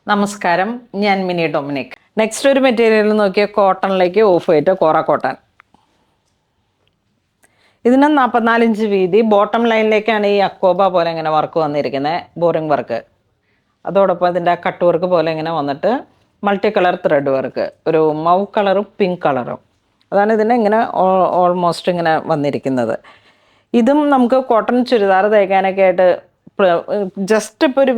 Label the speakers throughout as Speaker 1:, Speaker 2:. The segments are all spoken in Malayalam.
Speaker 1: നമസ്കാരം, ഞാൻ മിനി ഡൊമിനിക്. നെക്സ്റ്റ് ഒരു മെറ്റീരിയൽ നോക്കിയാൽ കോട്ടണിലേക്ക് ഓഫ് വൈറ്റ് കോറ കോട്ടൺ. ഇതിന് 44 ഇഞ്ച് വീതി. ബോട്ടം ലൈനിലേക്കാണ് ഈ അക്കോബ പോലെ ഇങ്ങനെ വർക്ക് വന്നിരിക്കുന്നത്, ബോറിംഗ് വർക്ക്. അതോടൊപ്പം ഇതിൻ്റെ കട്ട് വർക്ക് പോലെ ഇങ്ങനെ വന്നിട്ട് മൾട്ടി കളർ ത്രെഡ് വർക്ക്, ഒരു മൗ കളറും പിങ്ക് കളറും. അതാണ് ഇതിന് ഇങ്ങനെ ഓൾമോസ്റ്റ് ഇങ്ങനെ വന്നിരിക്കുന്നത്. ഇതും നമുക്ക് കോട്ടൺ ചുരിദാർ തയ്ക്കാനൊക്കെ ആയിട്ട് ജസ്റ്റ് ഇപ്പോൾ ഒരു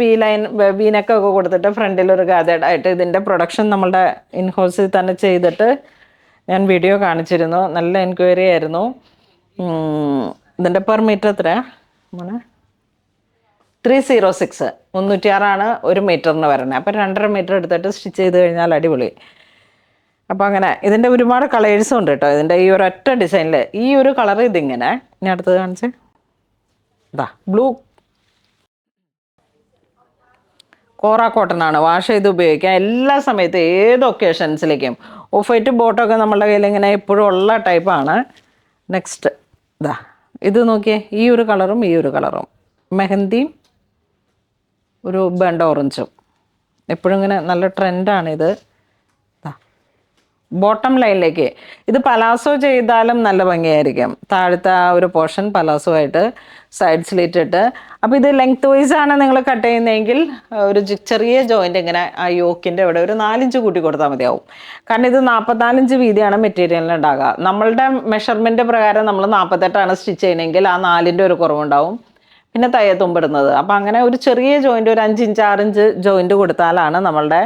Speaker 1: വീനൊക്കെ കൊടുത്തിട്ട് ഫ്രണ്ടിലൊരു ഗാതേഡായിട്ട് ഇതിൻ്റെ പ്രൊഡക്ഷൻ നമ്മളുടെ ഇൻഹൗസിൽ തന്നെ ചെയ്തിട്ട് ഞാൻ വീഡിയോ കാണിച്ചിരുന്നു. നല്ല എൻക്വയറി ആയിരുന്നു. ഇതിൻ്റെ പെർ മീറ്റർ എത്രയാണ്? 306, 306 ഒരു മീറ്ററിന് വരണേ. അപ്പം 2.5 മീറ്റർ എടുത്തിട്ട് സ്റ്റിച്ച് ചെയ്ത് കഴിഞ്ഞാൽ അടിപൊളി. അപ്പോൾ അങ്ങനെ ഇതിൻ്റെ ഒരുപാട് കളേഴ്സും ഉണ്ട് കേട്ടോ. ഇതിൻ്റെ ഈ ഒരൊറ്റ ഡിസൈനിൽ ഈ ഒരു കളർ ഇതിങ്ങനെ. ഇനി അടുത്തത് കാണിച്ച് ഇതാ ബ്ലൂ കോറ കോട്ടൺ ആണ്. വാഷ് ചെയ്ത് ഉപയോഗിക്കാം എല്ലാ സമയത്തും, ഏത് ഒക്കേഷൻസിലേക്കും. ഓഫ് വൈറ്റ് ബോട്ടൊക്കെ നമ്മളുടെ കയ്യിൽ ഇങ്ങനെ എപ്പോഴും ഉള്ള ടൈപ്പാണ്. നെക്സ്റ്റ് ഇതാ ഇത് നോക്കിയേ, ഈ ഒരു കളറും ഈ ഒരു കളറും, മെഹന്തിയും ഒരു ബണ്ട് ഓറഞ്ചും. എപ്പോഴും ഇങ്ങനെ നല്ല ട്രെൻഡാണിത്. ബോട്ടം ലൈനിലേക്ക് ഇത് പലാസോ ചെയ്താലും നല്ല ഭംഗിയായിരിക്കും. താഴത്തെ ആ ഒരു പോർഷൻ പലാസോ ആയിട്ട് സൈഡ് സ്ലിറ്റ് ഇട്ട്. അപ്പോൾ ഇത് ലെങ്ത് വൈസ് ആണ് നിങ്ങൾ കട്ട് ചെയ്യുന്നതെങ്കിൽ ഒരു ചെറിയ ജോയിൻ്റ് ഇങ്ങനെ ആ യോക്കിൻ്റെ ഇവിടെ ഒരു 4 ഇഞ്ച് കൂട്ടി കൊടുത്താൽ മതിയാവും. കാരണം ഇത് 44 ഇഞ്ച് വീതിയാണ് മെറ്റീരിയലിന് ഉണ്ടാകുക. നമ്മളുടെ മെഷർമെൻറ്റ് പ്രകാരം നമ്മൾ 48 സ്റ്റിച്ച് ചെയ്യുന്നതെങ്കിൽ ആ 4ൻ്റെ ഒരു കുറവുണ്ടാവും. പിന്നെ തയ്യത്തുമ്പിടുന്നത്. അപ്പോൾ അങ്ങനെ ഒരു ചെറിയ ജോയിൻ്റ്, ഒരു 5 ഇഞ്ച് 6 ഇഞ്ച് ജോയിൻ്റ് കൊടുത്താലാണ് നമ്മളുടെ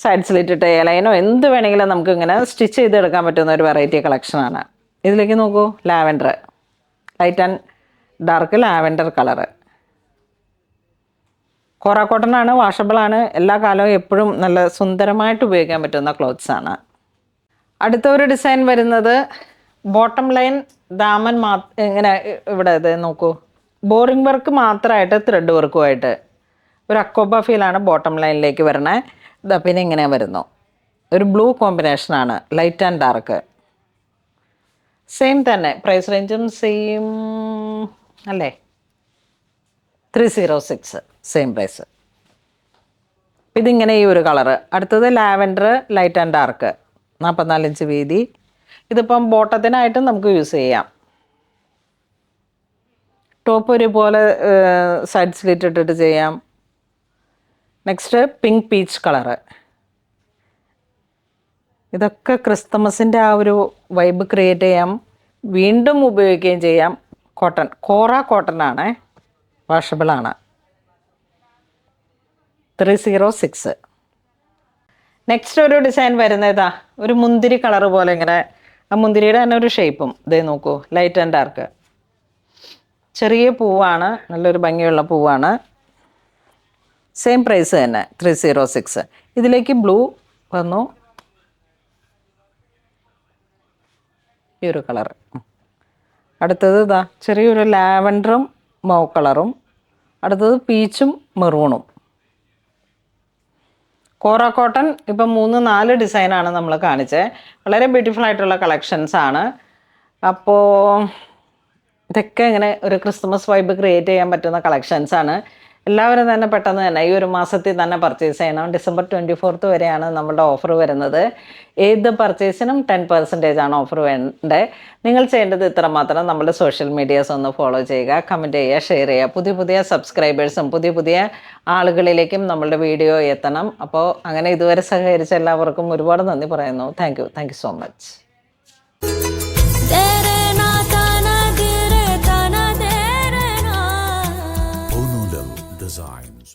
Speaker 1: സൈഡ് സ്ലിറ്റ് ഇട്ട് ലൈനോ എന്ത് വേണമെങ്കിലും നമുക്ക് ഇങ്ങനെ സ്റ്റിച്ച് ചെയ്തെടുക്കാൻ പറ്റുന്ന ഒരു വെറൈറ്റി കളക്ഷനാണ്. ഇതിലേക്ക് നോക്കൂ, lavender, light and dark lavender colour. Kora cotton ആണ്, വാഷബിളാണ്, എല്ലാ കാലവും എപ്പോഴും നല്ല സുന്ദരമായിട്ട് ഉപയോഗിക്കാൻ പറ്റുന്ന ക്ലോത്ത്സാണ്. അടുത്ത ഒരു ഡിസൈൻ വരുന്നത് ബോട്ടം ലൈൻ ദാമൻ ഇങ്ങനെ ഇവിടെ ഇത് നോക്കൂ, ബോറിംഗ് വർക്ക് മാത്രമായിട്ട് ത്രെഡ് വർക്കുമായിട്ട് ഒരു അക്കോബ ഫീലാണ് ബോട്ടം ലൈനിലേക്ക് വരണേ. ഇതാ പിന്നെ ഇങ്ങനെ വരുന്നു, ഒരു ബ്ലൂ കോമ്പിനേഷനാണ്, ലൈറ്റ് ആൻഡ് ഡാർക്ക്. സെയിം തന്നെ, പ്രൈസ് റേഞ്ചും സെയിം അല്ലേ, 306 സെയിം പ്രൈസ്. ഇതിങ്ങനെ ഈ ഒരു കളറ്. അടുത്തത് lavender light and dark, 44 inch വീതി. ഇതിപ്പം ബോട്ടത്തിനായിട്ടും നമുക്ക് യൂസ് ചെയ്യാം. ടോപ്പ് ഒരുപോലെ സൈഡ് സ്ലിറ്റ് ഇട്ടിട്ട് ചെയ്യാം. Next pink peach colour. ഇതൊക്കെ ക്രിസ്മസിൻ്റെ ആ ഒരു വൈബ് ക്രിയേറ്റ് ചെയ്യാം, വീണ്ടും ഉപയോഗിക്കുകയും ചെയ്യാം. കോട്ടൺ, കോറ കോട്ടൺ ആണ്, വാഷബിളാണ്. 306. നെക്സ്റ്റ് ഒരു ഡിസൈൻ വരുന്നതാ ഒരു മുന്തിരി കളർ പോലെ ഇങ്ങനെ, ആ മുന്തിരിയുടെ തന്നെ ഒരു ഷേപ്പും. ഇതേ നോക്കൂ, ലൈറ്റ് ആൻഡ് ഡാർക്ക്. ചെറിയ പൂവാണ്, നല്ലൊരു ഭംഗിയുള്ള പൂവാണ്. സെയിം പ്രൈസ് തന്നെ, 306. ഇതിലേക്ക് ബ്ലൂ വന്നു, ഈ ഒരു കളർ. അടുത്തത് ഇതാ ചെറിയൊരു ലാവൻഡറും മൗ കളറും. അടുത്തത് പീച്ചും മെറൂണും. കോറ കോട്ടൺ ഇപ്പം 3-4 ഡിസൈനാണ് നമ്മൾ കാണിച്ചത്. വളരെ ബ്യൂട്ടിഫുൾ ആയിട്ടുള്ള കളക്ഷൻസ് ആണ്. അപ്പോൾ ഇതൊക്കെ ഇങ്ങനെ ഒരു ക്രിസ്മസ് വൈബ് ക്രിയേറ്റ് ചെയ്യാൻ പറ്റുന്ന കളക്ഷൻസാണ്. എല്ലാവരും തന്നെ പെട്ടെന്ന് തന്നെ ഈ ഒരു മാസത്തിൽ തന്നെ പർച്ചേസ് ചെയ്യണം. ഡിസംബർ 24 വരെയാണ് നമ്മുടെ ഓഫർ വരുന്നത്. ഏത് പർച്ചേസിനും 10% ഓഫർ വേണ്ടത്. നിങ്ങൾ ചെയ്യേണ്ടത് ഇത്ര മാത്രം, നമ്മുടെ സോഷ്യൽ മീഡിയാസ് ഒന്ന് ഫോളോ ചെയ്യുക, കമൻറ്റ് ചെയ്യുക, ഷെയർ ചെയ്യുക. പുതിയ സബ്സ്ക്രൈബേഴ്സും പുതിയ ആളുകളിലേക്കും നമ്മളുടെ വീഡിയോ എത്തണം. അപ്പോൾ അങ്ങനെ ഇതുവരെ സഹകരിച്ച എല്ലാവർക്കും ഒരുപാട് നന്ദി പറയുന്നു. Thank you so much.
Speaker 2: Designs.